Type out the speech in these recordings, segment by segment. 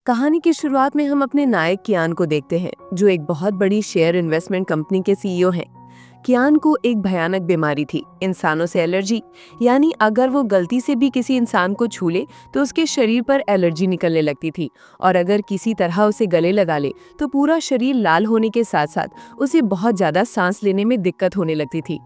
कहानी की शुरुआत में हम अपने नायक कियान को देखते हैं, जो एक बहुत बड़ी शेयर इन्वेस्टमेंट कंपनी के सीईओ हैं। कियान को एक भयानक बीमारी थी, इंसानों से एलर्जी। यानी अगर वो गलती से भी किसी इंसान को छू ले तो उसके शरीर पर एलर्जी निकलने लगती थी, और अगर किसी तरह उसे गले लगा ले तो पूरा शरीर लाल होने के साथ साथ उसे बहुत ज्यादा सांस लेने में दिक्कत होने लगती थी।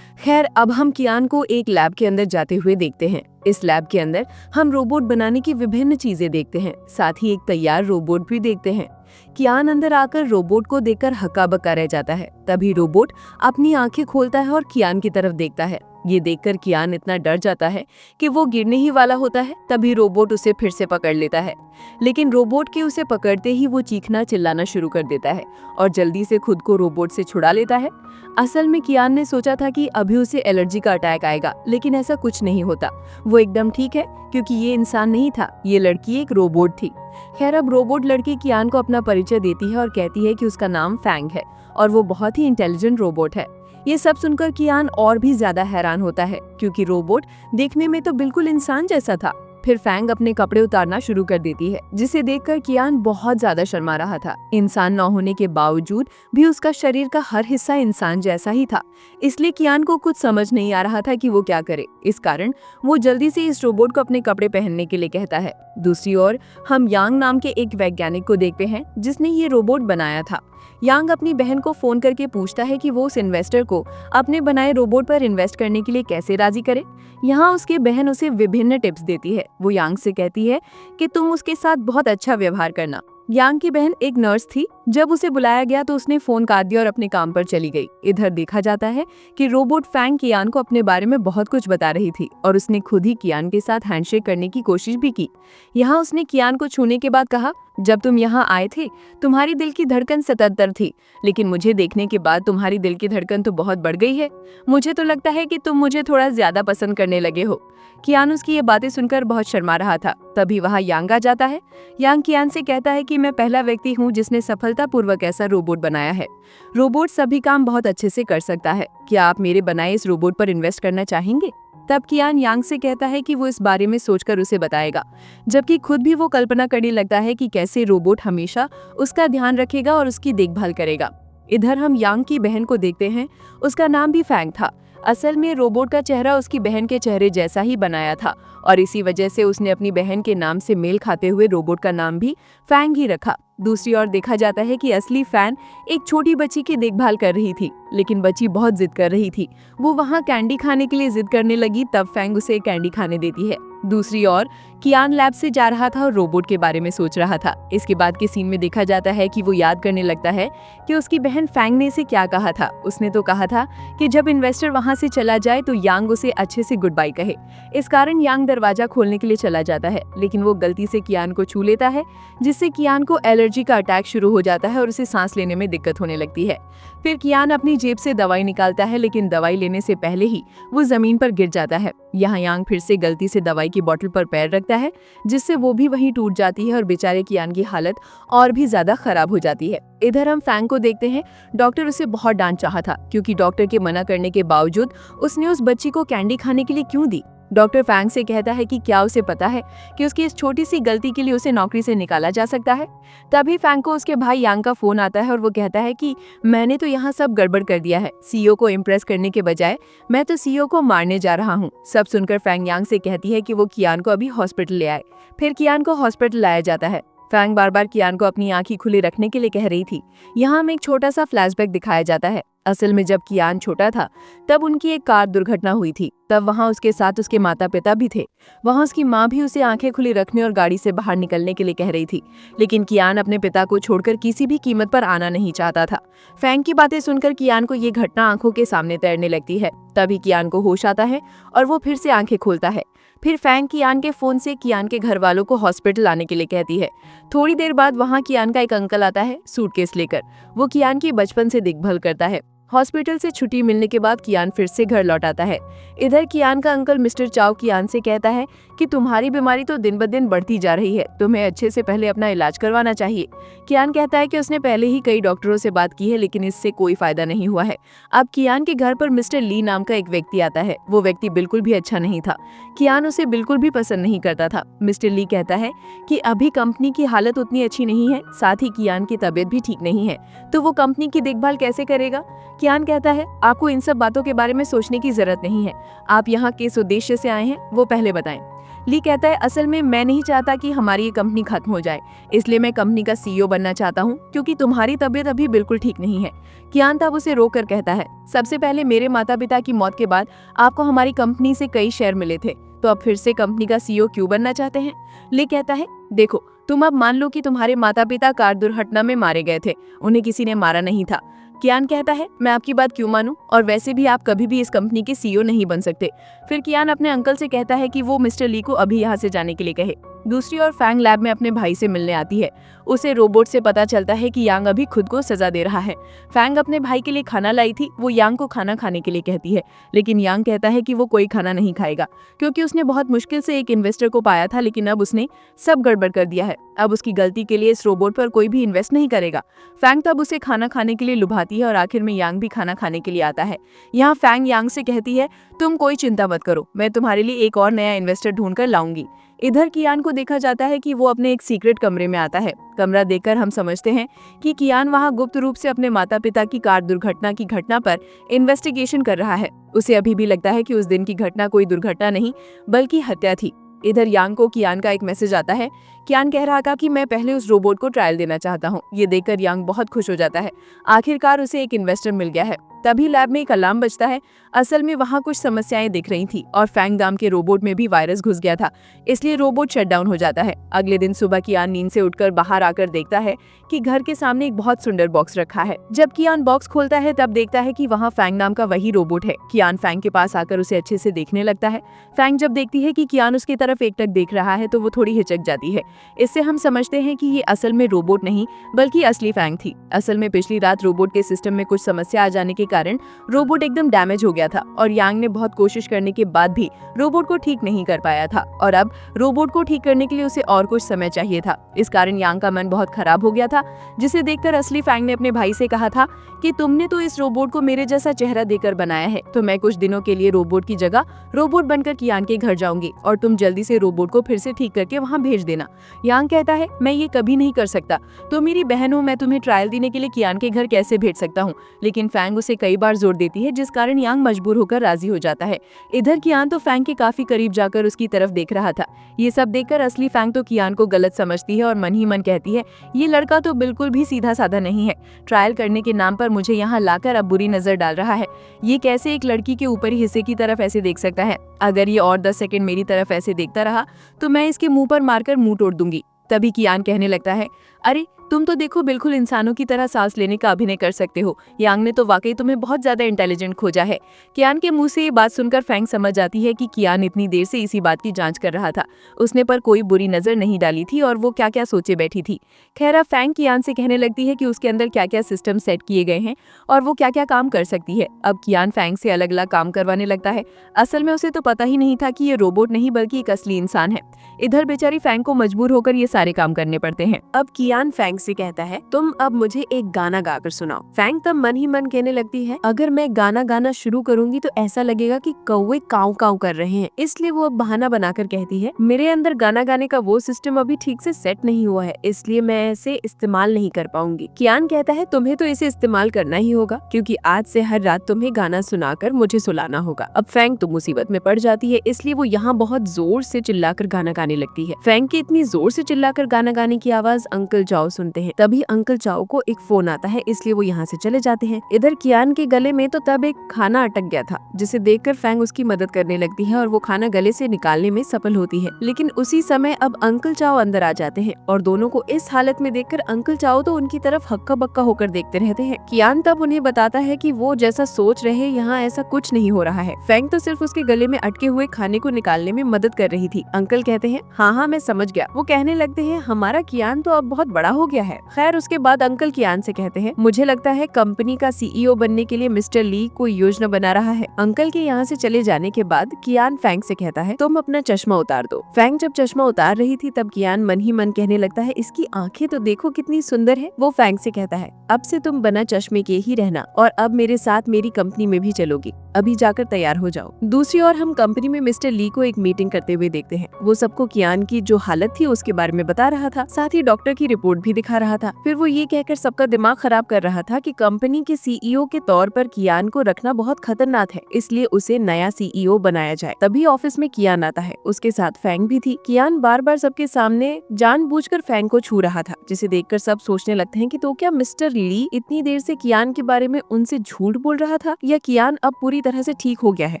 खैर, अब हम कियान को एक लैब के अंदर जाते हुए देखते हैं। इस लैब के अंदर हम रोबोट बनाने की विभिन्न चीजें देखते हैं, साथ ही एक तैयार रोबोट भी देखते हैं। कियान अंदर आकर रोबोट को देखकर हक्का बक्का रह जाता है। तभी रोबोट अपनी आंखें खोलता है और कियान की तरफ देखता है। ये देखकर कियान इतना डर जाता है कि वो गिरने ही वाला होता है। तभी रोबोट उसे फिर से पकड़ लेता है, लेकिन रोबोट के उसे पकड़ते ही वो चीखना चिल्लाना शुरू कर देता है और जल्दी से खुद को रोबोट से छुड़ा लेता है। असल में कियान ने सोचा था कि अभी उसे एलर्जी का अटैक आएगा, लेकिन ऐसा कुछ नहीं होता। वो एकदम ठीक है, क्योंकि ये इंसान नहीं था, ये लड़की एक रोबोट थी। खैर, अब रोबोट लड़की कियान को अपना परिचय देती है और कहती है कि उसका नाम फैंग है और वो बहुत ही इंटेलिजेंट रोबोट है। ये सब सुनकर कियान और भी ज्यादा हैरान होता है, क्योंकि रोबोट देखने में तो बिल्कुल इंसान जैसा था। फिर फैंग अपने कपड़े उतारना शुरू कर देती है, जिसे देखकर कियान बहुत ज्यादा शर्मा रहा था। इंसान न होने के बावजूद भी उसका शरीर का हर हिस्सा इंसान जैसा ही था, इसलिए कियान को कुछ समझ नहीं आ रहा था कि वो क्या करे। इस कारण वो जल्दी से इस रोबोट को अपने कपड़े पहनने के लिए कहता है। दूसरी ओर हम यांग नाम के एक वैज्ञानिक को देखते हैं, जिसने ये रोबोट बनाया था। यांग अपनी बहन को फोन करके पूछता है कि वो उस इन्वेस्टर को अपने बनाए रोबोट पर इन्वेस्ट करने के लिए कैसे राजी करे। यहाँ उसकी बहन उसे विभिन्न टिप्स देती है। वो यांग से कहती है कि तुम उसके साथ बहुत अच्छा व्यवहार करना। यांग की बहन एक नर्स थी। जब उसे बुलाया गया तो उसने फोन काट दिया और अपने काम पर चली गई। इधर देखा जाता है कि रोबोट फैंग कियान को अपने बारे में बहुत कुछ बता रही थी और उसने खुद ही कियान के साथ हैंडशेक करने की कोशिश भी की। यहाँ उसने कियान को छूने के बाद कहा, जब तुम यहाँ आए थे तुम्हारी दिल की धड़कन 77 थी, लेकिन मुझे देखने के बाद तुम्हारी दिल की धड़कन तो बहुत बढ़ गई है। मुझे तो लगता है कि तुम मुझे थोड़ा ज्यादा पसंद करने लगे हो। कियान उसकी ये बातें सुनकर बहुत शर्मा रहा था। तभी वहाँ यांग आ जाता है। यांग कियान से कहता है कि मैं पहला व्यक्ति हूँ जिसने सफलतापूर्वक ऐसा रोबोट बनाया है। रोबोट सभी काम बहुत अच्छे से कर सकता है। क्या आप मेरे बनाए इस रोबोट पर इन्वेस्ट करना चाहेंगे? तब कियान यांग से कहता है कि वो इस बारे में सोचकर उसे बताएगा, जबकि खुद भी वो कल्पना करने लगता है कि कैसे रोबोट हमेशा उसका ध्यान रखेगा और उसकी देखभाल करेगा। इधर हम यांग की बहन को देखते हैं। उसका नाम भी फैंग था। असल में रोबोट का चेहरा उसकी बहन के चेहरे जैसा ही बनाया था और इसी वजह से उसने अपनी बहन के नाम से मेल खाते हुए रोबोट का नाम भी फैंग ही रखा। दूसरी ओर देखा जाता है कि असली फैन एक छोटी बच्ची की देखभाल कर रही थी, लेकिन बच्ची बहुत जिद कर रही थी। वो वहाँ कैंडी खाने के लिए जिद करने लगी, तब फैंग उसे कैंडी खाने देती है। दूसरी ओर कियान लैब से जा रहा था और रोबोट के बारे में सोच रहा था। इसके बाद के सीन में देखा जाता है कि वो याद करने लगता है कि उसकी बहन फैंग ने इसे क्या कहा था। उसने तो कहा था कि जब इन्वेस्टर वहां से चला जाए तो यांग उसे अच्छे से गुड बाय कहे। इस कारण यांग दरवाजा खोलने के लिए चला जाता है, लेकिन वो गलती से कियान को छू लेता है, जिससे कियान को एलर्जी का अटैक शुरू हो जाता है और उसे सांस लेने में दिक्कत होने लगती है। फिर कियान अपनी जेब से दवाई निकालता है, लेकिन दवाई लेने से पहले ही वो जमीन पर गिर जाता है। यहाँ यांग फिर से गलती से दवाई की बोतल पर पैर रखता है, जिससे वो भी वहीं टूट जाती है और बेचारे कियान की हालत और भी ज्यादा खराब हो जाती है। इधर हम फैंग को देखते हैं। डॉक्टर उसे बहुत डांट चाहा था, क्योंकि डॉक्टर के मना करने के बावजूद उसने उस बच्ची को कैंडी खाने के लिए क्यों दी। डॉक्टर फैंग से कहता है कि क्या उसे पता है कि उसकी इस छोटी सी गलती के लिए उसे नौकरी से निकाला जा सकता है। तभी फैंग को उसके भाई यांग का फोन आता है और वो कहता है कि मैंने तो यहाँ सब गड़बड़ कर दिया है। सीईओ को इम्प्रेस करने के बजाय मैं तो सीईओ को मारने जा रहा हूँ। सब सुनकर फैंग यांग से कहती है कि वो कियान को अभी हॉस्पिटल ले आए। फिर कियान को हॉस्पिटल लाया जाता है। फैंग बार बार कियान को अपनी आंखें खुली रखने के लिए कह रही थी। यहाँ हमें एक छोटा सा फ्लैशबैक दिखाया जाता है। असल में जब कियान छोटा था तब उनकी एक कार दुर्घटना हुई थी। तब वहाँ उसके साथ उसके माता पिता भी थे। वहाँ उसकी माँ भी उसे आंखें खुली रखने और गाड़ी से बाहर निकलने के लिए कह रही थी, लेकिन कियान अपने पिता को छोड़कर किसी भी कीमत पर आना नहीं चाहता था। फैंग की बातें सुनकर कियान को ये घटना आंखों के सामने तैरने लगती है। तभी कियान को होश आता है और वो फिर से आंखें खोलता है। फिर फैंग कियान के फोन से कियान के घर वालों को हॉस्पिटल आने के लिए कहती है। थोड़ी देर बाद वहाँ कियान का एक अंकल आता है सूटकेस लेकर। वो कियान की बचपन से देखभाल करता है। हॉस्पिटल से छुट्टी मिलने के बाद कियान फिर से घर लौट आता है। इधर कियान का अंकल मिस्टर चाओ कियान से कहता है कि तुम्हारी बीमारी तो दिन ब दिन बढ़ती जा रही है, तुम्हें अच्छे से पहले अपना इलाज करवाना चाहिए। कियान कहता है कि उसने पहले ही कई डॉक्टरों से बात की है, लेकिन इससे कोई फायदा नहीं हुआ है। अब कियान के घर पर मिस्टर ली नाम का एक व्यक्ति आता है। वो व्यक्ति बिल्कुल भी अच्छा नहीं था। कियान उसे बिल्कुल भी पसंद नहीं करता था। मिस्टर ली कहता है कि अभी कंपनी की हालत उतनी अच्छी नहीं है, साथ ही कियान की तबीयत भी ठीक नहीं है, तो वो कंपनी की देखभाल कैसे करेगा। कियान कहता है आपको इन सब बातों के बारे में सोचने की जरूरत नहीं है, आप यहाँ किस उद्देश्य से आए हैं वो पहले बताएं। ली कहता है असल में मैं नहीं चाहता कि हमारी ये कंपनी खत्म हो जाए, इसलिए मैं कंपनी का सीईओ बनना चाहता हूँ, क्योंकि तुम्हारी तबीयत अभी बिल्कुल ठीक नहीं है। कियान तब उसे रोक कर कहता है सबसे पहले मेरे माता पिता की मौत के बाद आपको हमारी कंपनी से कई शेयर मिले थे, तो अब फिर से कंपनी का सीईओ क्यों बनना चाहते हैं। ली कहता है देखो, तुम अब मान लो कि तुम्हारे माता पिता कार दुर्घटना में मारे गए थे, उन्हें किसी ने मारा नहीं था। कियान कहता है मैं आपकी बात क्यों मानूं, और वैसे भी आप कभी भी इस कंपनी के सीईओ नहीं बन सकते। फिर कियान अपने अंकल से कहता है कि वो मिस्टर ली को अभी यहाँ से जाने के लिए कहे। दूसरी ओर फैंग लैब में अपने भाई से मिलने आती है। उसे रोबोट से पता चलता है कि यांग अभी खुद को सजा दे रहा है। फैंग अपने भाई के लिए खाना लाई थी, वो यांग को खाना खाने के लिए कहती है, लेकिन यांग कहता है कि वो कोई खाना नहीं खाएगा, क्योंकि उसने बहुत मुश्किल से एक इन्वेस्टर को पाया था, लेकिन अब उसने सब गड़बड़ कर दिया है। अब उसकी गलती के लिए इस रोबोट पर कोई भी इन्वेस्ट नहीं करेगा। फैंग तब उसे खाना खाने के लिए लुभाती है और आखिर में यांग भी खाना खाने के लिए आता है। यहाँ फैंग यांग से कहती है तुम कोई चिंता मत करो, मैं तुम्हारे लिए एक और नया इन्वेस्टर ढूंढ कर लाऊंगी। इधर कियान को देखा जाता है कि वो अपने एक सीक्रेट कमरे में आता है। कमरा देखकर हम समझते हैं कि कियान वहां गुप्त रूप से अपने माता पिता की कार दुर्घटना की घटना पर इन्वेस्टिगेशन कर रहा है। उसे अभी भी लगता है कि उस दिन की घटना कोई दुर्घटना नहीं बल्कि हत्या थी। इधर यांग को कियान का एक मैसेज आता है। कियान कह रहा था कि मैं पहले उस रोबोट को ट्रायल देना चाहता हूँ। ये देखकर यांग बहुत खुश हो जाता है, आखिरकार उसे एक इन्वेस्टर मिल गया है। तभी लैब में एक अलार्म बजता है। असल में वहाँ कुछ समस्याएं दिख रही थी और फैंग नाम के रोबोट में भी वायरस घुस गया था, इसलिए रोबोट शटडाउन हो जाता है। अगले दिन सुबह कियान नींद से उठकर बाहर आकर देखता है कि घर के सामने एक बहुत सुंदर बॉक्स रखा है। जब कियान बॉक्स खोलता है तब देखता है कि वहाँ फैंग नाम का वही रोबोट है। कियान फैंग के पास आकर उसे अच्छे से देखने लगता है। फैंग जब देखती है कि कियान उसकी तरफ एकटक देख रहा है तो वो थोड़ी हिचक जाती है। इससे हम समझते हैं कि ये असल में रोबोट नहीं बल्कि असली फैंग थी। असल में पिछली रात रोबोट के सिस्टम में कुछ समस्या आ जाने के कारण रोबोट एकदम डैमेज हो गया था और यांग ने बहुत कोशिश करने के बाद भी रोबोट को ठीक नहीं कर पाया था, और अब रोबोट को ठीक करने के लिए उसे और कुछ समय चाहिए था। इस कारण यांग का मन बहुत खराब हो गया था, जिसे देखकर असली फैंग ने अपने भाई से कहा था कि तुमने तो इस रोबोट को मेरे जैसा चेहरा देकर बनाया है, तो मैं कुछ दिनों के लिए रोबोट की जगह रोबोट बनकर कियान के घर जाऊंगी और तुम जल्दी से रोबोट को फिर से ठीक करके वहाँ भेज देना। यांग कहता है मैं ये कभी नहीं कर सकता, तो मेरी बहन हो, मैं तुम्हें ट्रायल देने के लिए कियान के घर कैसे भेज सकता हूँ। लेकिन फैंग उसे कई बार जोर देती है, जिस कारण यांग मजबूर होकर राजी हो जाता है। इधर कियान तो फैंग के काफी करीब जाकर उसकी तरफ देख रहा था। ये सब देखकर असली फैंग तो कियान को गलत समझती है और मन ही मन कहती है ये लड़का तो बिल्कुल भी सीधा साधा नहीं है, ट्रायल करने के नाम पर मुझे यहाँ लाकर अब बुरी नजर डाल रहा है। ये कैसे एक लड़की के ऊपरी हिस्से की तरफ ऐसे देख सकता है। अगर ये और 10 सेकंड मेरी तरफ ऐसे देखता रहा तो मैं इसके मुंह पर मारकर मुंह तोड़ दूंगी। तभी कियान कहने लगता है अरे तुम तो देखो बिल्कुल इंसानों की तरह सांस लेने का अभिनय कर सकते हो। यांग ने तो वाकई तुम्हें बहुत ज्यादा इंटेलिजेंट खोजा है। कियान के मुंह से ये बात सुनकर फैंग समझ जाती है कि कियान इतनी देर से इसी बात की जांच कर रहा था। उसने पर कोई बुरी नजर नहीं डाली थी और वो क्या क्या सोचे बैठी थी। खैर फैंग कियान से कहने लगती है कि उसके अंदर क्या क्या सिस्टम सेट किए गए हैं और वो क्या क्या काम कर सकती है। अब कियान फैंग से अलग अलग काम करवाने लगता है। असल में उसे तो पता ही नहीं था कि ये रोबोट नहीं बल्कि एक असली इंसान है। इधर बेचारी फैंग को मजबूर होकर ये सारे काम करने पड़ते हैं। अब कियान फैंग से कहता है तुम अब मुझे एक गाना गाकर सुनाओ। फैंग तब मन ही मन कहने लगती है अगर मैं गाना गाना शुरू करूंगी तो ऐसा लगेगा कि कौवे काऊ काऊ कर रहे हैं, इसलिए वो अब बहाना बनाकर कहती है मेरे अंदर गाना गाने का वो सिस्टम अभी ठीक से सेट नहीं हुआ है, इसलिए मैं इसे इस्तेमाल नहीं कर पाऊंगी। कियान कहता है तुम्हें तो इसे इस्तेमाल करना ही होगा, क्योंकि आज से हर रात तुम्हें गाना सुनाकर मुझे सुलाना होगा। अब फैंग तो मुसीबत में पड़ जाती है, इसलिए वो यहाँ बहुत जोर से चिल्लाकर गाना गाने लगती है। फैंग की इतनी जोर से चिल्लाकर गाना गाने की आवाज अंकल चाओ सुनते हैं। तभी अंकल चाओ को एक फोन आता है, इसलिए वो यहाँ से चले जाते हैं। इधर कियान के गले में तो तब एक खाना अटक गया था, जिसे देखकर फैंग उसकी मदद करने लगती है और वो खाना गले से निकालने में सफल होती है। लेकिन उसी समय अब अंकल चाओ अंदर आ जाते हैं और दोनों को इस हालत में देखकर अंकल चाओ तो उनकी तरफ हक्का बक्का होकर देखते रहते हैं। कियान तब उन्हें बताता है कि वो जैसा सोच रहे यहाँ ऐसा कुछ नहीं हो रहा है। फैंग तो सिर्फ उसके गले में अटके हुए खाने को निकालने में मदद कर रही थी। अंकल कहते हैं हाँ हाँ मैं समझ गया। वो कहने लगते हैं हमारा कियान तो अब बहुत बड़ा हो गया किया है। खैर उसके बाद अंकल कियान से कहते हैं, मुझे लगता है कंपनी का CEO बनने के लिए मिस्टर ली कोई योजना बना रहा है। अंकल के यहाँ से चले जाने के बाद कियान फैंग से कहता है, तुम अपना चश्मा उतार दो। फैंग जब चश्मा उतार रही थी तब कियान मन ही मन कहने लगता है, इसकी आंखें तो देखो कितनी सुंदर है। वो फैंग से कहता है, अब से तुम बिना चश्मे के ही रहना और अब मेरे साथ मेरी कंपनी में भी चलोगी। अभी जाकर तैयार हो जाओ। दूसरी ओर हम कंपनी में मिस्टर ली को एक मीटिंग करते हुए देखते हैं। वो सबको कियान की जो हालत थी उसके बारे में बता रहा था, साथ ही डॉक्टर की रिपोर्ट भी दिखा रहा था। फिर वो ये कहकर सबका दिमाग खराब कर रहा था कि कंपनी के CEO के तौर पर कियान को रखना बहुत खतरनाक है, इसलिए उसे नया CEO बनाया जाए। तभी ऑफिस में कियान आता है, उसके साथ फैंग भी थी। कियान बार बार सबके सामने जानबूझकर फैंग को छू रहा था, जिसे देखकर सब सोचने लगते हैं कि तो क्या मिस्टर ली इतनी देर से कियान के बारे में उनसे झूठ बोल रहा था या कियान अब पूरी तरह से ठीक हो गया है।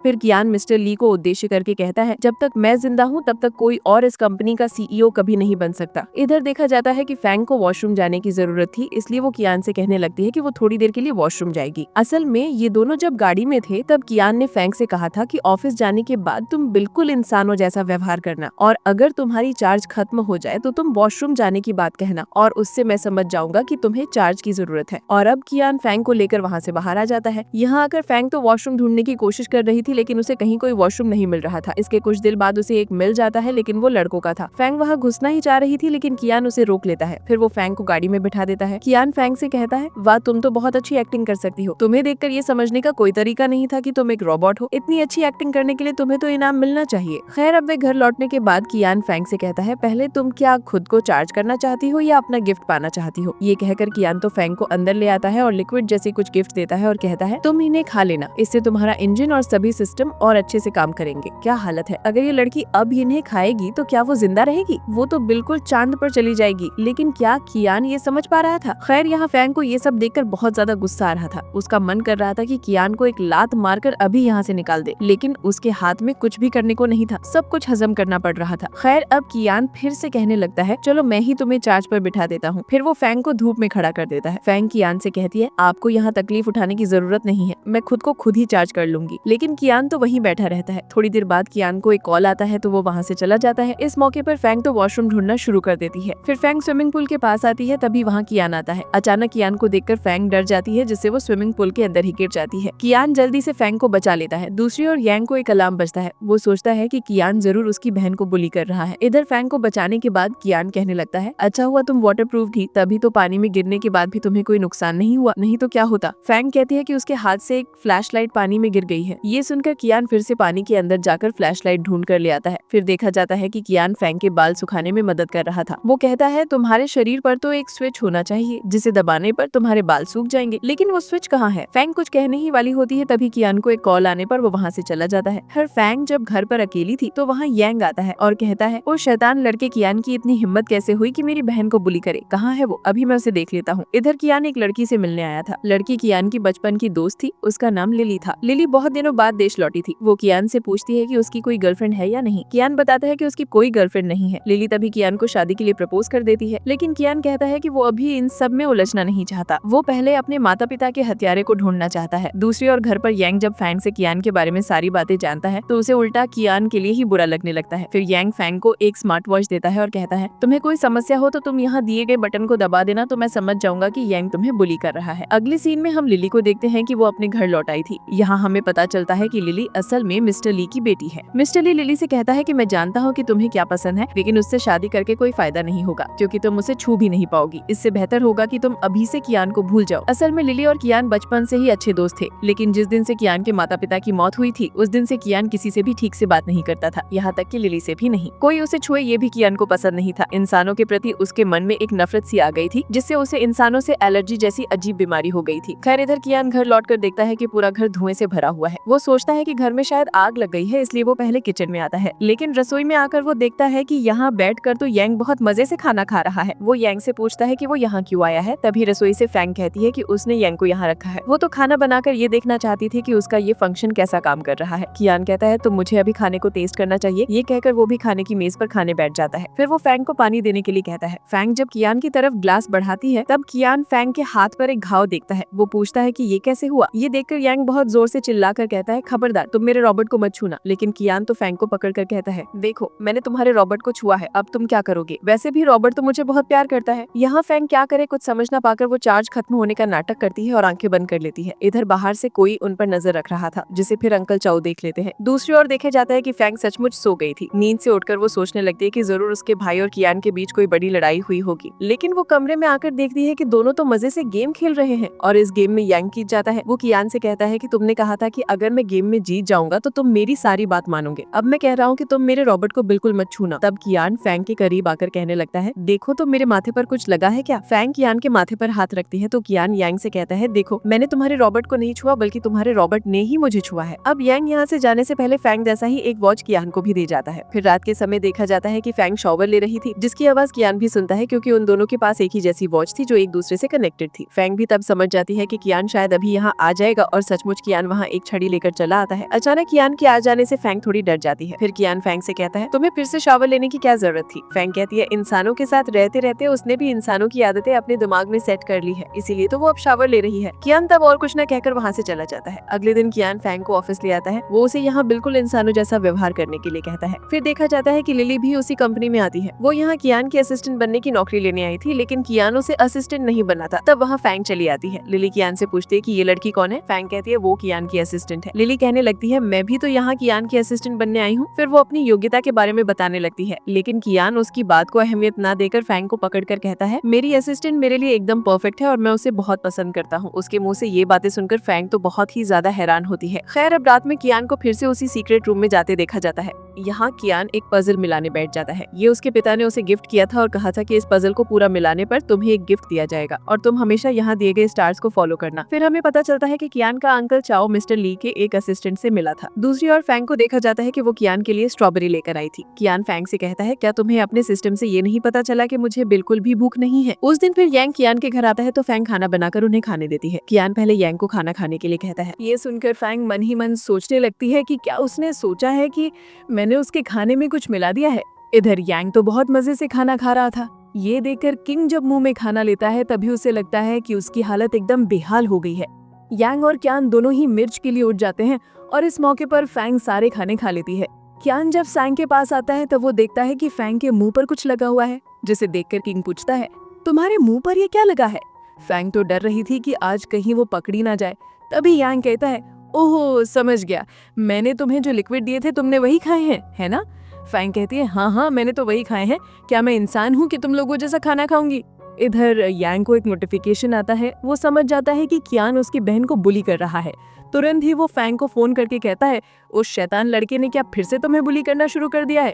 फिर कियान मिस्टर ली को उद्देश्य करके कहता है, जब तक मैं जिंदा हूँ तब तक कोई और इस कंपनी का CEO कभी नहीं बन सकता। इधर देखा जाता है कि फैंग को वॉशरूम जाने की जरूरत थी, इसलिए वो कियान से कहने लगती है कि वो थोड़ी देर के लिए वॉशरूम जाएगी। असल में ये दोनों जब गाड़ी में थे तब कियान ने फैंग से कहा था कि ऑफिस जाने के बाद तुम बिल्कुल इंसानों जैसा व्यवहार करना और अगर तुम्हारी चार्ज खत्म हो जाए तो तुम वॉशरूम जाने की बात कहना और उससे मैं समझ जाऊंगा कि तुम्हें चार्ज की जरूरत है। और अब कियान फैंग को लेकर वहाँ से बाहर आ जाता है। यहाँ आकर फैंग तो वॉशरूम ढूंढने की कोशिश कर रही थी, लेकिन उसे कहीं कोई वॉशरूम नहीं मिल रहा था। इसके कुछ देर बाद उसे एक मिल जाता है, लेकिन वो लड़कों का था। फैंग वहाँ घुसना ही चाह रही थी, लेकिन कियान उसे रोक लेता है। फिर वो फैंग को गाड़ी में बिठा देता है। कियान फैंग से कहता है, वाह तुम तो बहुत अच्छी एक्टिंग कर सकती हो। तुम्हें देखकर ये समझने का कोई तरीका नहीं था कि तुम एक रोबोट हो। इतनी अच्छी एक्टिंग करने के लिए तुम्हें तो इनाम मिलना चाहिए। खैर अब वे घर लौटने के बाद कियान फैंग से कहता है, पहले तुम क्या खुद को चार्ज करना चाहती हो या अपना गिफ्ट पाना चाहती हो। ये कहकर कियान तो फैंग को अंदर ले आता है और लिक्विड जैसी कुछ गिफ्ट देता है और कहता है, तुम इन्हें खा लेना, इससे तुम्हारा इंजन और सभी सिस्टम और अच्छे से काम करेंगे। क्या हालत है, अगर ये लड़की अब इन्हें खाएगी तो क्या वो जिंदा रहेगी? वो तो बिल्कुल चांद पर चली जाएगी। लेकिन क्या कियान ये समझ पा रहा था? खैर यहाँ फैंग को ये सब देखकर बहुत ज्यादा गुस्सा आ रहा था। उसका मन कर रहा था कि कियान को एक लात मारकर अभी यहाँ से निकाल दे, लेकिन उसके हाथ में कुछ भी करने को नहीं था। सब कुछ हजम करना पड़ रहा था। खैर अब कियान फिर से कहने लगता है, चलो मैं ही तुम्हें चार्ज पर बिठा देता हूँ। फिर वो फैंग को धूप में खड़ा कर देता है। फैंग कियान से कहती है, आपको यहाँ तकलीफ उठाने की जरूरत नहीं है, मैं खुद को खुद ही चार्ज कर लूंगी। लेकिन कियान तो वहीं बैठा रहता है। थोड़ी देर बाद कियान को एक कॉल आता है तो वो वहाँ से चला जाता है। इस मौके पर फैंग तो वॉशरूम ढूंढना शुरू कर देती है। फिर फैंग स्विमिंग पूल के पास आती है, तभी वहाँ कियान आता है। अचानक कियान को देखकर फैंग डर जाती है, जिससे वो स्विमिंग पूल के अंदर ही गिर जाती है। कियान जल्दी से फैंग को बचा लेता है। दूसरी ओर यांग को एक अलार्म बजता है। वो सोचता है कि कियान जरूर उसकी बहन को बुली कर रहा है। इधर फैंग को बचाने के बाद कियान कहने लगता है, अच्छा हुआ तुम वाटरप्रूफ थी, तभी तो पानी में गिरने के बाद भी तुम्हें कोई नुकसान नहीं हुआ, नहीं तो क्या होता। फैंग कहती है कि उसके हाथ से एक फ्लैशलाइट पानी में गिर गई है। ये सुनकर कियान फिर से पानी के अंदर जाकर फ्लैशलाइट ढूंढ कर ले आता है। फिर देखा जाता है कि कियान फैंग के बाल सुखाने में मदद कर रहा था। वो कहता है, तुम्हारे शरीर पर तो एक स्विच होना चाहिए जिसे दबाने पर तुम्हारे बाल सूख जाएंगे, लेकिन वो स्विच कहाँ है? फैंग कुछ कहने ही वाली होती है, तभी कियान को एक कॉल आने पर वो वहाँ से चला जाता है। हर फैंग जब घर पर अकेली थी तो वहाँ यांग आता है और कहता है, ओ शैतान लड़के कियान की इतनी हिम्मत कैसे हुई कि मेरी बहन को बुली करे? कहाँ है वो? अभी मैं उसे देख लेता हूँ। इधर कियान एक लड़की से मिलने आया था। लड़की कियान की बचपन की दोस्त थी, उसका नाम लिली था। लिली बहुत दिनों बाद देश लौटी थी। वो कियान से पूछती है कि उसकी कोई गर्लफ्रेंड है या नहीं। कियान बताता है कि उसकी कोई गर्लफ्रेंड नहीं है। लिली तभी कियान को शादी के लिए प्रपोज कर देती है, लेकिन कियान कहता है कि वो अभी इन सब में उलझना नहीं चाहता। वो पहले अपने माता पिता के हत्यारे को ढूंढना चाहता है। दूसरी ओर घर पर यांग जब फैंग से कियान के बारे में सारी बातें जानता है तो उसे उल्टा कियान के लिए ही बुरा लगने लगता है। फिर यांग फैंग को एक स्मार्ट वॉच देता है और कहता है, तुम्हें कोई समस्या हो तो तुम यहाँ दिए गए बटन को दबा देना, तो मैं समझ जाऊंगा कि यांग तुम्हें बुली कर रहा है। अगली सीन में हम लिली को देखते हैं कि वो अपने घर लौट आई थी। यहाँ हमें पता चलता है कि लिली असल में मिस्टर ली की बेटी है। मिस्टर ली लिली से कहता है कि मैं जानता हूँ कि तुम्हें क्या पसंद है, लेकिन उससे शादी करके कोई फायदा नहीं होगा क्योंकि तुम उसे छू भी नहीं पाओगी। इससे बेहतर होगा कि तुम अभी से कियान को भूल जाओ। असल में लिली और कियान बचपन से ही अच्छे दोस्त थे, लेकिन जिस दिन से कियान के माता पिता की मौत हुई थी उस दिन से कियान किसी से भी ठीक से बात नहीं करता था, यहाँ तक कि लिली से भी नहीं। कोई उसे छुए ये भी कियान को पसंद नहीं था। इंसानों के प्रति उसके मन में एक नफरत सी आ गई थी, जिससे उसे इंसानों से एलर्जी जैसी अजीब बीमारी हो गई थी। खैर इधर कियान घर लौटकर देखता है कि पूरा घर धुएं से भरा हुआ है। वो सोचता है कि घर में शायद आग लग गई है, इसलिए वो पहले किचन में आता है, लेकिन रसोई में आकर वो देखता है कि यहाँ बैठकर तो यांग बहुत मजे से खाना खा रहा है। वो यांग से पूछता है कि वो यहाँ क्यों आया है, तभी रसोई से फैंग कहती है कि उसने यांग को यहाँ रखा है। वो तो खाना बनाकर ये देखना चाहती थी कि उसका ये फंक्शन कैसा काम कर रहा है। कियान कहता है, तो मुझे अभी खाने को टेस्ट करना चाहिए। ये कहकर वो भी खाने की मेज पर खाने बैठ जाता है। फिर वो फैंग को पानी देने के लिए कहता है। फैंग जब कियान की तरफ ग्लास बढ़ाती है तब कियान फैंग के हाथ पर एक घाव देखता है। वो पूछता है कि ये कैसे हुआ। ये देखकर यांग बहुत जोर से चिल्लाकर कहता है, खबरदार तुम मेरे रॉबर्ट को मत छूना। लेकिन कियान तो फैंग को पकड़कर कहता है, देखो मैंने तुम्हारे रॉबर्ट को छुआ है, अब तुम क्या करोगे? वैसे भी रॉबर्ट तो मुझे बहुत प्यार करता है। यहाँ फैंग क्या करे कुछ समझ ना पाकर वो चार्ज खत्म होने का नाटक करती है और आंखें बंद कर लेती है। इधर बाहर से कोई उन पर नजर रख रहा था, जिसे फिर अंकल चाओ देख लेते हैं। दूसरी ओर देखा जाता है कि फैंग सचमुच सो गई थी। नींद से उठकर वो सोचने लगती है कि जरूर उसके भाई और कियान के बीच कोई बड़ी लड़ाई हुई होगी। लेकिन वो कमरे में आकर देखती है कि दोनों तो मजे से गेम खेल रहे हैं और इस गेम में यांग जीत जाता है। वो कियान से कहता है कि तुमने कहा था कि अगर मैं गेम में जीत जाऊंगा तो तुम मेरी सारी बात मानोगे। अब मैं कह रहा हूँ कि तुम मेरे रॉबर्ट को बिल्कुल मत छूना। तब कियान फैंग के करीब आकर कहने लगता है, देखो तो मेरे माथे पर कुछ लगा है क्या? फैंग कियान के माथे पर हाथ रखती है तो कियान यांग से कहता है, देखो मैंने तुम्हारे रॉबर्ट को नहीं छुआ बल्कि तुम्हारे रॉबर्ट ने ही मुझे छुआ है। अब यांग यहाँ से जाने से पहले फैंग जैसा ही एक वॉच कियान को भी दे जाता है। फिर रात के समय देखा जाता है कि फैंग शॉवर ले रही थी, जिसकी आवाज कियान भी सुनता है क्योंकि उन दोनों के पास एक ही जैसी वॉच थी जो एक दूसरे से कनेक्टेड थी। फैंग भी तब समझ जाती है कि कियान शायद अभी यहाँ आ जाएगा और सचमुच कियान वहाँ एक छड़ी लेकर चला आता है। अचानक कियान के आ जाने से फैंग थोड़ी डर जाती है। फिर कियान फैंग से कहता है, तुम्हें फिर से शॉवर लेने की क्या जरूरत थी? फैंग कहती है, इंसानों के साथ रहते रहते उसने भी इंसानों की आदतें अपने दिमाग में सेट कर ली है, इसीलिए तो वो अब शॉवर ले रही है। कियान तब और कुछ न कहकर वहाँ से चला जाता है। अगले दिन कियान फैंग को ऑफिस ले आता है। वो उसे यहाँ बिल्कुल इंसानों जैसा व्यवहार करने के लिए कहता है। फिर देखा जाता है कि लिली भी उसी कंपनी में आती है। वो यहाँ कियान की असिस्टेंट बनने की नौकरी लेने आई थी, लेकिन कियान उसे असिस्टेंट नहीं बना था। तब वहाँ फैंग चली आती है। लिली कियान से पूछती है कि ये लड़की कौन है? फैंग कहती है, वो कियान की असिस्टेंट है। लिली कहने लगती है, मैं भी तो यहाँ कियान की असिस्टेंट बनने आई हूँ। फिर वो अपनी योग्यता के बारे में बताने लगती है, लेकिन कियान उसकी बात को अहमियत न देकर फैंग को पकड़कर कहता है, मेरी असिस्टेंट मेरे लिए एकदम परफेक्ट है और मैं उसे बहुत पसंद करता हूँ। उसके मुंह से ये बातें सुनकर फैंग तो बहुत ही ज्यादा हैरान होती है। खैर अब रात में कियान को फिर से उसी सीक्रेट रूम में जाते देखा जाता है। यहाँ कियान एक पजल मिलाने बैठ जाता है। ये उसके पिता ने उसे गिफ्ट किया था और कहा था कि इस पजल को पूरा मिलाने पर तुम्हें एक गिफ्ट दिया जाएगा और तुम हमेशा यहाँ दिए गए स्टार्स को फॉलो करना। फिर हमें पता चलता है कि कियान का अंकल चाओ मिस्टर ली के एक असिस्टेंट से मिला था। दूसरी ओर फैंग को देखा जाता है कि वो कियान के लिए स्ट्रॉबेरी लेकर आई थी। कियान फैंग से कहता है, क्या तुम्हें अपने सिस्टम से ये नहीं पता चला कि मुझे बिल्कुल भी भूख नहीं है? उस दिन फिर यांग कियान के घर आता है तो फैंग खाना बनाकर उन्हें खाने देती है। कियान पहले यांग को खाना खाने के लिए कहता है। ये सुनकर फैंग मन ही मन सोचने लगती है कि क्या उसने सोचा है कि मैंने उसके खाने में कुछ मिला दिया है। इधर यांग तो बहुत मजे से खाना खा रहा था। ये देखकर किंग जब मुंह में खाना लेता है तभी उसे लगता है कि उसकी हालत एकदम बेहाल हो गई है। यांग और कियान दोनों ही मिर्च के लिए उठ जाते हैं और इस मौके पर फैंग सारे खाने खा लेती है। कियान जब फैंग के पास आता है तब वो देखता है कि फैंग के मुंह पर कुछ लगा हुआ है, जिसे देखकर किंग पूछता है, तुम्हारे मुंह पर ये क्या लगा है? फैंग तो डर रही थी कि आज कहीं वो पकड़ी ना जाए। तभी यांग कहता है, ओहो समझ गया, मैंने तुम्हें जो लिक्विड दिए थे तुमने वही खाए हैं, है ना? फैंग कहती है, हाँ हाँ मैंने तो वही खाए हैं, क्या मैं इंसान हूँ कि तुम लोगों जैसा खाना खाऊंगी? इधर यांग को एक नोटिफिकेशन आता है। वो समझ जाता है कि कियान उसकी बहन को बुली कर रहा है। तुरंत ही वो फैंग को फोन करके कहता है, उस शैतान लड़के ने क्या फिर से तुम्हें बुली करना शुरू कर दिया है?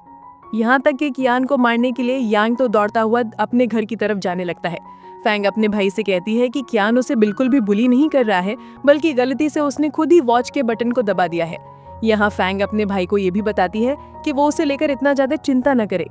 यहाँ तक कि कियान को मारने के लिए यांग तो दौड़ता हुआ अपने घर की तरफ जाने लगता है। फैंग अपने भाई से कहती है कि कियान उसे बिल्कुल भी बुली नहीं कर रहा है, बल्कि गलती से उसने खुद ही वॉच के बटन को दबा दिया है। यहाँ फैंग अपने भाई को ये भी बताती है कि वो उसे लेकर इतना ज्यादा चिंता न करे।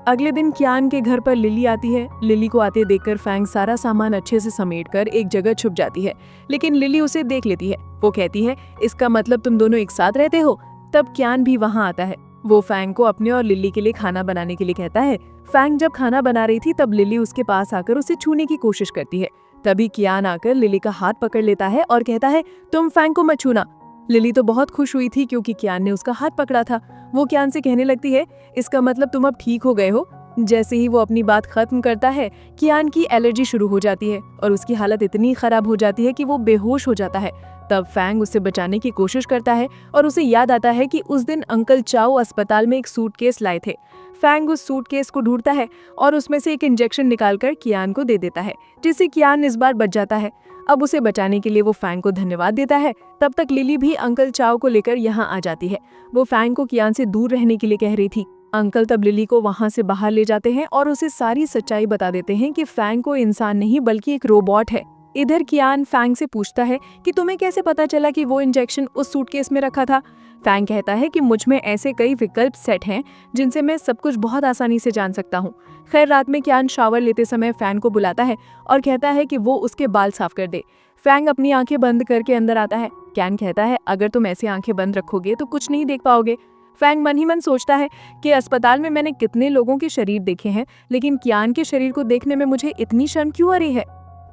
अगले दिन कियान के घर पर लिली आती है। लिली को आते देखकर फैंग सारा सामान अच्छे से समेटकर एक जगह छुप जाती है, लेकिन लिली उसे देख लेती है। वो कहती है, इसका मतलब तुम दोनों एक साथ रहते हो? तब कियान भी वहाँ आता है। वो फैंग को अपने और लिली के लिए खाना बनाने के लिए कहता है। फैंग जब खाना बना रही थी तब लिली उसके पास आकर उसे छूने की कोशिश करती है। तभी कियान आकर लिली का हाथ पकड़ लेता है और कहता है, तुम फैंग को मत छूना। लिली तो बहुत खुश हुई थी क्योंकि कियान ने उसका हाथ पकड़ा था। वो कियान से कहने लगती है, इसका मतलब तुम अब ठीक हो गए हो। जैसे ही वो अपनी बात खत्म करता है, कियान की एलर्जी शुरू हो जाती है और उसकी हालत इतनी खराब हो जाती है कि वो बेहोश हो जाता है। तब फैंग उसे बचाने की कोशिश करता है और उसे याद आता है कि उस दिन अंकल चाओ अस्पताल में एक सूटकेस लाए थे। फैंग उस सूटकेस को ढूंढता है और उसमें से एक इंजेक्शन निकालकर कियान को दे देता है, जिससे कियान इस बार बच जाता है। अब उसे बचाने के लिए वो फैंग को धन्यवाद देता है। तब तक लिली भी अंकल चाओ को लेकर यहाँ आ जाती है। वो फैंग को कियान से दूर रहने के लिए कह रही थी। अंकल तब लिली को वहाँ से बाहर ले जाते हैं और उसे सारी सच्चाई बता देते हैं कि फैंग को इंसान नहीं बल्कि एक रोबोट है। इधर कियान फैंग से पूछता है कि तुम्हें कैसे पता चला कि वो इंजेक्शन उस सूटकेस में रखा था? फैंग कहता है कि मुझ में ऐसे कई विकल्प सेट हैं जिनसे मैं सब कुछ बहुत आसानी से जान सकता हूँ। खैर रात में कियान शावर लेते समय फैंग को बुलाता है और कहता है कि वो उसके बाल साफ कर दे। फैंग अपनी आंखें बंद करके अंदर आता है। कियान कहता है, अगर तुम ऐसे आंखें बंद रखोगे तो कुछ नहीं देख पाओगे। फैंग मन ही मन सोचता है कि अस्पताल में मैंने कितने लोगों के शरीर देखे हैं, लेकिन कियान के शरीर को देखने में मुझे इतनी शर्म क्यों आ रही है।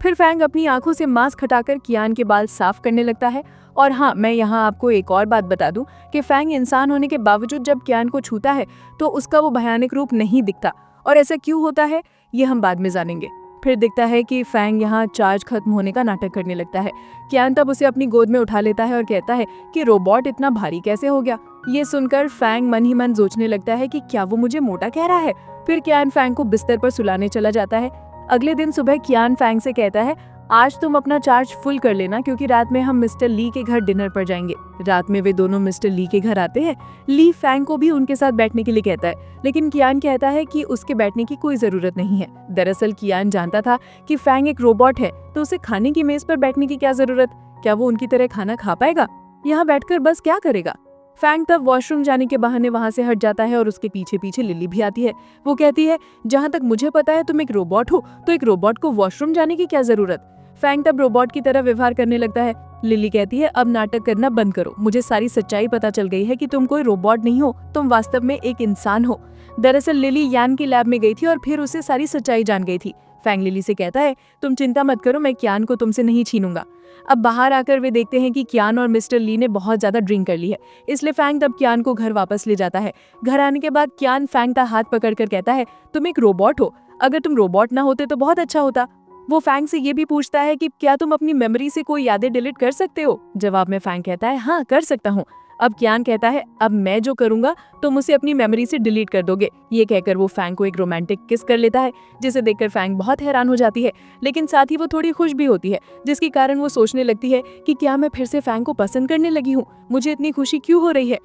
फिर फैंग अपनी आंखों से मास्क हटाकर कियान के बाल साफ करने लगता है। और हाँ, मैं यहाँ आपको एक और बात बता दूं कि फैंग इंसान होने के बावजूद जब कियान को छूता है तो उसका वो भयानक रूप नहीं दिखता। और ऐसा क्यों होता है ये हम बाद में जानेंगे। फिर दिखता है कि फैंग यहाँ चार्ज खत्म होने का नाटक करने लगता है। कियान तब उसे अपनी गोद में उठा लेता है और कहता है कि रोबोट इतना भारी कैसे हो गया। ये सुनकर फैंग मन ही मन सोचने लगता है कि क्या वो मुझे मोटा कह रहा है। फिर कियान फैंग को बिस्तर पर सुलाने चला जाता है। अगले दिन सुबह कियान फैंग से कहता है, आज तुम अपना चार्ज फुल कर लेना क्योंकि रात में हम मिस्टर ली के घर डिनर पर जाएंगे। रात में वे दोनों मिस्टर ली के घर आते हैं। ली फैंग को भी उनके साथ बैठने के लिए कहता है, लेकिन कियान कहता है कि उसके बैठने की कोई जरूरत नहीं है। दरअसल कियान जानता था कि फैंग एक रोबोट है, तो उसे खाने की मेज पर बैठने की क्या जरूरत। क्या वो उनकी तरह खाना खा पाएगा? यहाँ बैठकर बस क्या करेगा। फैंग तब वॉशरूम जाने के बहाने वहां से हट जाता है और उसके पीछे पीछे लिली भी आती है। वो कहती है, जहां तक मुझे पता है तुम एक रोबोट हो, तो एक रोबोट को वॉशरूम जाने की क्या जरूरत। फैंग तब रोबोट की तरह व्यवहार करने लगता है। लिली कहती है, अब नाटक करना बंद करो, मुझे सारी सच्चाई पता चल गई है कि तुम कोई रोबोट नहीं हो, तुम वास्तव में एक इंसान हो। दरअसल लिली यान की लैब में गई थी और फिर उसे सारी सच्चाई जान गई थी। फैंग लिली से कहता है, तुम चिंता मत करो, मैं कियान को तुमसे नहीं छीनूंगा। अब बाहर आकर वे देखते हैं कि कियान और मिस्टर ली ने बहुत ज्यादा ड्रिंक कर ली है, इसलिए फैंग तब कियान को घर वापस ले जाता है। घर आने के बाद कियान फैंग का हाथ पकड़कर कहता है, तुम एक रोबोट हो, अगर तुम रोबोट ना होते तो बहुत अच्छा होता। वो फैंग से ये भी पूछता है कि क्या तुम अपनी मेमोरी से कोई यादें डिलीट कर सकते हो। जवाब में फैंग कहता है, हाँ कर सकता हूँ। अब कियान कहता है, अब मैं जो करूंगा तुम उसे अपनी मेमोरी से डिलीट कर दोगे। ये कहकर वो फैंग को एक रोमांटिक किस कर लेता है, जिसे देखकर फैंग बहुत हैरान हो जाती है, लेकिन साथ ही वो थोड़ी खुश भी होती है, जिसके कारण वो सोचने लगती है कि क्या मैं फिर से फैंग को पसंद करने लगी हूँ, मुझे इतनी खुशी क्यों हो रही है।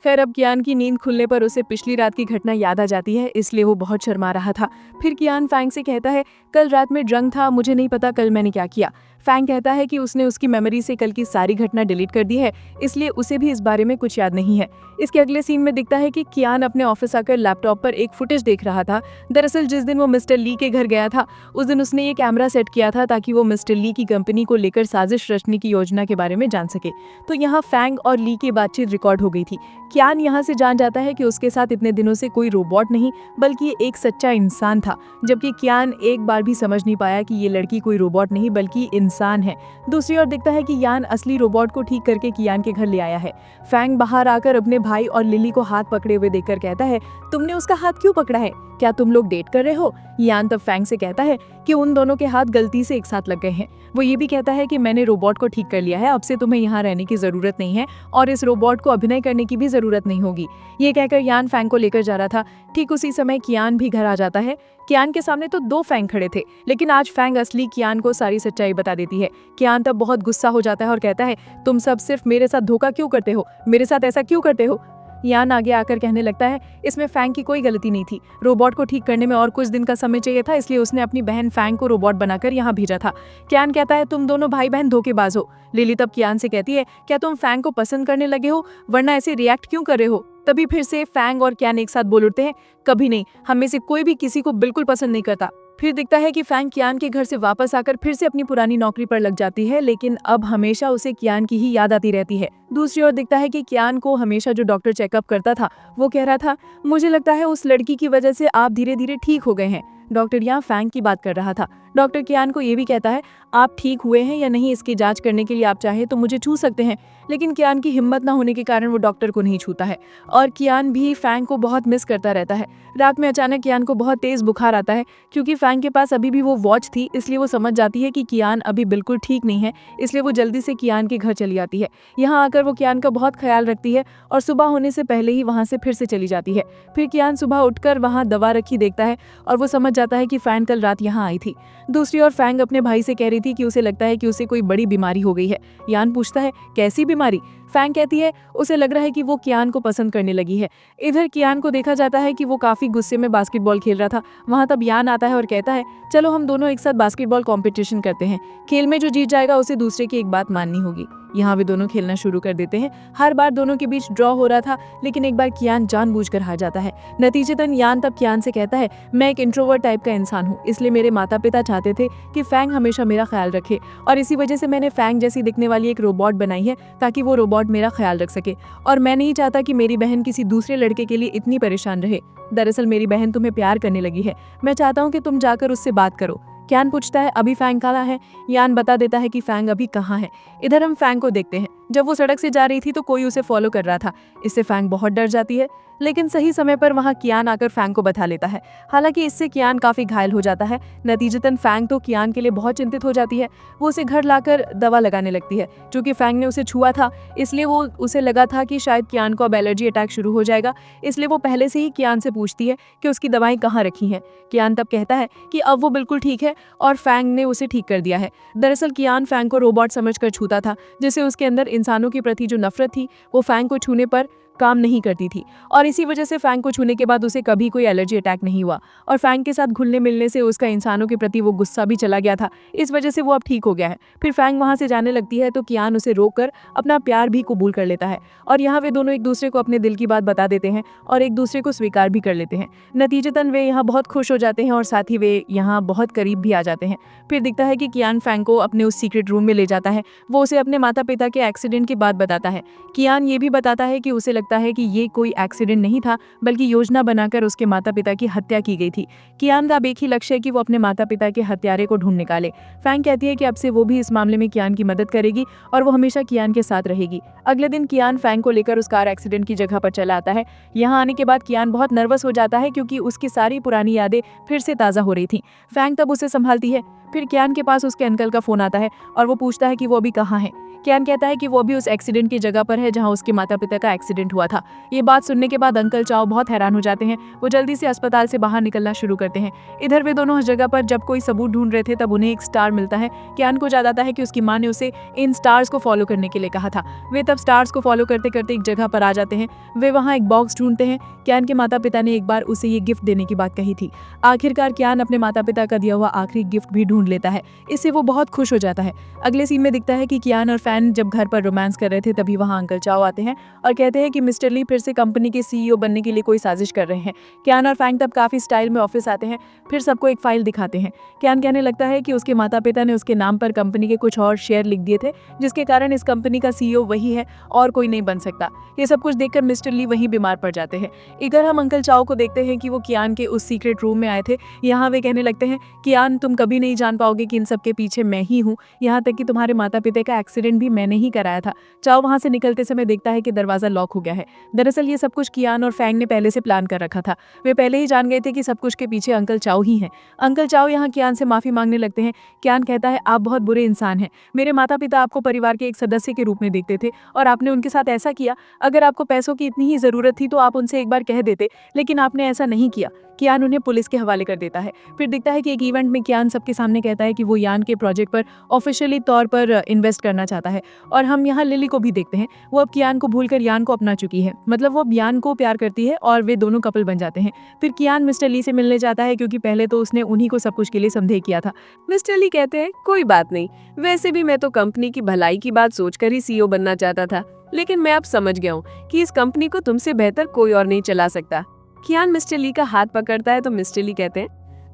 खैर, अब कियान की नींद खुलने पर उसे पिछली रात की घटना याद आ जाती है, इसलिए वो बहुत शर्मा रहा था। फिर कियान फैंग से कहता है, कल रात में ड्रंक था, मुझे नहीं पता कल मैंने क्या किया। फैंग कहता है कि उसने उसकी मेमोरी से कल की सारी घटना डिलीट कर दी है, इसलिए उसे भी इस बारे में कुछ याद नहीं है। इसके अगले सीन में दिखता है कि कियान अपने ऑफिस आकर लैपटॉप पर एक फुटेज देख रहा था। दरअसल जिस दिन वो मिस्टर ली के घर गया था, उस दिन उसने ये कैमरा सेट किया था ताकि वो मिस्टर ली की कंपनी को लेकर साजिश रचने की योजना के बारे में जान सके। तो यहाँ फैंग और ली की बातचीत रिकॉर्ड हो गई थी। कियान यहाँ से जान जाता है कि उसके साथ इतने दिनों से कोई रोबोट नहीं बल्कि एक सच्चा इंसान था, जबकि कियान एक बार भी समझ नहीं पाया कि ये लड़की कोई रोबोट नहीं बल्कि इंसान है। दूसरी ओर दिखता है कि यान असली रोबोट को ठीक करके कियान के घर ले आया है। फैंग बाहर आकर अपने भाई और लिली को हाथ पकड़े हुए देखकर कहता है, तुमने उसका हाथ क्यों पकड़ा है, क्या तुम लोग डेट कर रहे हो। यान तब फैंग से कहता है कि उन दोनों के हाथ गलती से एक साथ लग गए हैं। वो ये भी कहता है कि मैंने रोबोट को ठीक कर लिया है, अब से तुम्हें यहाँ रहने की जरूरत नहीं है और इस रोबोट को अभिनय करने की भी जरूरत नहीं होगी। ये कहकर यान फैंग को लेकर जा रहा था। ठीक उसी समय कियान भी घर आ जाता है। कियान के सामने तो दो फैंग खड़े थे, लेकिन आज फैंग असली कियान को सारी सच्चाई बता देती है। कियान तब बहुत गुस्सा हो जाता है और कहता है, तुम सब सिर्फ मेरे साथ धोखा क्यों करते हो, मेरे साथ ऐसा क्यों करते हो। यान आगे आकर कहने लगता है, इसमें फैंग की कोई गलती नहीं थी, रोबोट को ठीक करने में और कुछ दिन का समय चाहिए था, इसलिए उसने अपनी बहन फैंग को रोबोट बनाकर यहाँ भेजा था। कियान कहता है, तुम दोनों भाई बहन धोखेबाज हो। लिली तब कियान से कहती है, क्या तुम फैंग को पसंद करने लगे हो, वरना ऐसे रिएक्ट क्यों कर रहे हो। तभी फिर से फैंग और कियान एक साथ बोल उठते हैं, कभी नहीं, हम में से कोई भी किसी को बिल्कुल पसंद नहीं करता। फिर दिखता है कि फैंग कियान के घर से वापस आकर फिर से अपनी पुरानी नौकरी पर लग जाती है, लेकिन अब हमेशा उसे कियान की ही याद आती रहती है। दूसरी ओर दिखता है कि कियान को हमेशा जो डॉक्टर चेकअप करता था वो कह रहा था, मुझे लगता है उस लड़की की वजह से आप धीरे धीरे ठीक हो गए हैं। डॉक्टर यहाँ फैंग की बात कर रहा था। डॉक्टर कियान को ये भी कहता है, आप ठीक हुए हैं या नहीं इसकी जांच करने के लिए आप चाहे तो मुझे छू सकते हैं, लेकिन कियान की हिम्मत ना होने के कारण वो डॉक्टर को नहीं छूता है। और कियान भी फैंग को बहुत मिस करता रहता है। रात में अचानक कियान को बहुत तेज बुखार आता है। क्योंकि फैंग के पास अभी भी वो वॉच थी, इसलिए वो समझ जाती है कि कियान अभी बिल्कुल ठीक नहीं है, इसलिए वो जल्दी से कियान के घर चली आती है। यहाँ आकर वो कियान का बहुत ख्याल रखती है और सुबह होने से पहले ही वहाँ से फिर से चली जाती है। फिर कियान सुबह उठकर वहाँ दवा रखी देखता है और वो समझ जाता है कि फैंग कल रात यहाँ आई थी। दूसरी ओर फैंग अपने भाई से कह रही थी कि उसे लगता है कि उसे कोई बड़ी बीमारी हो गई है। यान पूछता है, कैसी बीमारी। फैंग कहती है, उसे लग रहा है कि वो कियान को पसंद करने लगी है। इधर कियान को देखा जाता है कि वो काफी गुस्से में बास्केटबॉल खेल रहा था। वहाँ तब यान आता है और कहता है, चलो हम दोनों एक साथ बास्केटबॉल कंपटीशन करते हैं, खेल में जो जीत जाएगा उसे दूसरे की एक बात माननी होगी। यहाँ वे दोनों खेलना शुरू कर देते हैं। हर बार दोनों के बीच ड्रॉ हो रहा था, लेकिन एक बार कियान जानबूझकर हार जाता है। नतीजतन यान तब कियान से कहता है, मैं एक इंट्रोवर्ट टाइप का इंसान हूँ, इसलिए मेरे माता पिता चाहते थे कि फैंग हमेशा मेरा ख्याल रखे और इसी वजह से मैंने फैंग जैसी दिखने वाली एक रोबोट बनाई है ताकि वो रोबोट मेरा ख्याल रख सके। और मैं नहीं चाहता कि मेरी बहन किसी दूसरे लड़के के लिए इतनी परेशान रहे। दरअसल मेरी बहन तुम्हें प्यार करने लगी है, मैं चाहता हूँ कि तुम जाकर उससे बात करो। कियान पूछता है अभी फैंग कहाँ है। यान बता देता है कि फैंग अभी कहाँ है। इधर हम फैंग को देखते हैं। जब वो सड़क से जा रही थी तो कोई उसे फॉलो कर रहा था। इससे फैंग बहुत डर जाती है, लेकिन सही समय पर वहाँ कियान आकर फैंग को बचा लेता है। हालांकि इससे कियान काफी घायल हो जाता है। नतीजतन फैंग तो कियान के लिए बहुत चिंतित हो जाती है। वो उसे घर लाकर दवा लगाने लगती है। क्योंकि फैंग ने उसे छुआ था, इसलिए वो उसे लगा था कि शायद कियान को अब एलर्जी अटैक शुरू हो जाएगा, इसलिए वो पहले से ही कियान से पूछती है कि उसकी दवाएं कहाँ रखी हैं। कियान तब कहता है कि अब वो बिल्कुल ठीक है और फैंग ने उसे ठीक कर दिया है। दरअसल कियान फैंग को रोबोट समझकर छूता था, जिससे उसके अंदर इंसानों के प्रति जो नफरत थी वो फैंग को छूने पर काम नहीं करती थी, और इसी वजह से फैंग को छूने के बाद उसे कभी कोई एलर्जी अटैक नहीं हुआ। और फैंग के साथ घुलने मिलने से उसका इंसानों के प्रति वो गुस्सा भी चला गया था, इस वजह से वो अब ठीक हो गया है। फिर फैंग वहां से जाने लगती है तो कियान उसे रोककर अपना प्यार भी कबूल कर लेता है, और यहाँ वे दोनों एक दूसरे को अपने दिल की बात बता देते हैं और एक दूसरे को स्वीकार भी कर लेते हैं। नतीजतन वे यहाँ बहुत खुश हो जाते हैं और साथ ही वे यहाँ बहुत करीब भी आ जाते हैं। फिर दिखता है कि कियान फैंग को अपने उस सीक्रेट रूम में ले जाता है। वो उसे अपने माता पिता के एक्सीडेंट की बात बताता है। कियान ये भी बताता है कि उसे लगता है कि ये कोई एक्सीडेंट नहीं था, बल्कि योजना बनाकर उसके माता पिता की हत्या की गई थी। कियान का अब एक ही लक्ष्य है कि वो अपने माता पिता के हत्यारे को ढूंढ निकाले। फैंग कहती है कि अब से वो भी इस मामले में कियान की मदद करेगी और वो हमेशा कियान के साथ रहेगी। अगले दिन कियान फैंग को लेकर उस कार एक्सीडेंट की जगह पर चला आता है। यहाँ आने के बाद कियान बहुत नर्वस हो जाता है, क्योंकि उसकी सारी पुरानी यादें फिर से ताज़ा हो रही थी। फैंग तब उसे संभालती है। फिर कियान के पास उसके अंकल का फोन आता है और वो पूछता है कि वो अभी कहाँ है। कियान कहता है कि वो अभी उस एक्सीडेंट की जगह पर है जहां उसके माता पिता का एक्सीडेंट हुआ था। ये बात सुनने के बाद अंकल चाओ बहुत हैरान हो जाते हैं। वो जल्दी से अस्पताल से बाहर निकलना शुरू करते हैं। इधर वे दोनों उस जगह पर जब कोई सबूत ढूंढ रहे थे तब उन्हें एक स्टार मिलता है। कियान को याद आता है कि उसकी माँ ने उसे इन स्टार्स को फॉलो करने के लिए कहा था। वे तब स्टार्स को फॉलो करते करते एक जगह पर आ जाते हैं। वे वहाँ एक बॉक्स ढूंढते हैं। कियान के माता पिता ने एक बार उसे ये गिफ्ट देने की बात कही थी। आखिरकार कियान अपने माता पिता का दिया हुआ आखिरी गिफ्ट भी ढूंढ लेता है। इससे वो बहुत खुश हो जाता है। अगले सीन में दिखता है कि कियान और फैन जब घर पर रोमांस कर रहे थे तभी वहाँ अंकल चाओ आते हैं और कहते हैं कि मिस्टर ली फिर से कंपनी के सीईओ बनने के लिए कोई साजिश कर रहे हैं। कियान और फैंग तब काफी स्टाइल में ऑफिस आते हैं। फिर सबको एक फाइल दिखाते हैं। कियान कहने लगता है कि उसके माता पिता ने उसके नाम पर कंपनी के कुछ और शेयर लिख दिए थे, जिसके कारण इस कंपनी का सीईओ वही है और कोई नहीं बन सकता। ये सब कुछ देखकर मिस्टर ली वहीं बीमार पड़ जाते हैं। इधर हम अंकल चाओ को देखते हैं कि वो कियान के उस सीक्रेट रूम में आए थे। यहाँ वे कहने लगते हैं, कियान तुम कभी नहीं जान पाओगे कि इन सब के पीछे मैं ही हूँ, यहाँ तक कि तुम्हारे माता पिता का एक्सीडेंट भी मैंने ही कराया था। चाओ वहाँ से निकलते समय देखता है कि दरवाजा लॉक हो गया है। दरअसल ये सब कुछ कियान और फैंग ने पहले से प्लान कर रखा था। वे पहले ही जान गए थे कि सब कुछ के पीछे अंकल चाओ ही हैं। अंकल चाओ यहाँ कियान से माफी मांगने लगते हैं। कियान कहता है, आप बहुत बुरे इंसान हैं। मेरे माता पिता आपको परिवार के एक सदस्य के रूप में देखते थे और आपने उनके साथ ऐसा किया। अगर आपको पैसों की इतनी ही जरूरत थी तो आप उनसे एक बार कह देते, लेकिन आपने ऐसा नहीं किया। कियान उन्हें पुलिस के हवाले कर देता है। फिर दिखता है कि एक इवेंट में कियान सबके सामने कहता है कि वो यान के प्रोजेक्ट पर ऑफिशियली तौर पर इन्वेस्ट करना चाहता है। और हम यहाँ लिली को भी देखते हैं। वो अब कियान को भूलकर यान को अपना चुकी है, मतलब वो अब यान को प्यार करती है और वे दोनों कपल बन जाते हैं। फिर कियान मिस्टर ली से मिलने जाता है, क्योंकि पहले तो उसने उन्हीं को सब कुछ के लिए संदेह किया था। मिस्टर ली कहते हैं, कोई बात नहीं, वैसे भी मैं तो कंपनी की भलाई की बात सोचकर ही सीईओ बनना चाहता था, लेकिन मैं अब समझ गया हूँ कि इस कंपनी को तुमसे बेहतर कोई और नहीं चला सकता। कियान मिस्टर ली का हाथ पकड़ता है तो मिस्टर ली कहते हैं,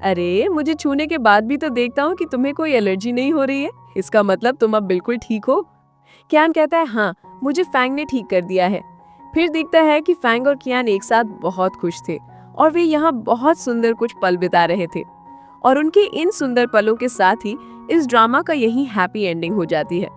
अरे मुझे छूने के बाद भी तो देखता हूँ कि तुम्हें कोई एलर्जी नहीं हो रही है, इसका मतलब तुम अब बिल्कुल ठीक हो। कियान कहता है, हाँ, मुझे फैंग ने ठीक कर दिया है। फिर दिखता है कि फैंग और कियान एक साथ बहुत खुश थे और वे यहाँ बहुत सुंदर कुछ पल बिता रहे थे, और उनके इन सुंदर पलों के साथ ही इस ड्रामा का यही हैप्पी एंडिंग हो जाती है।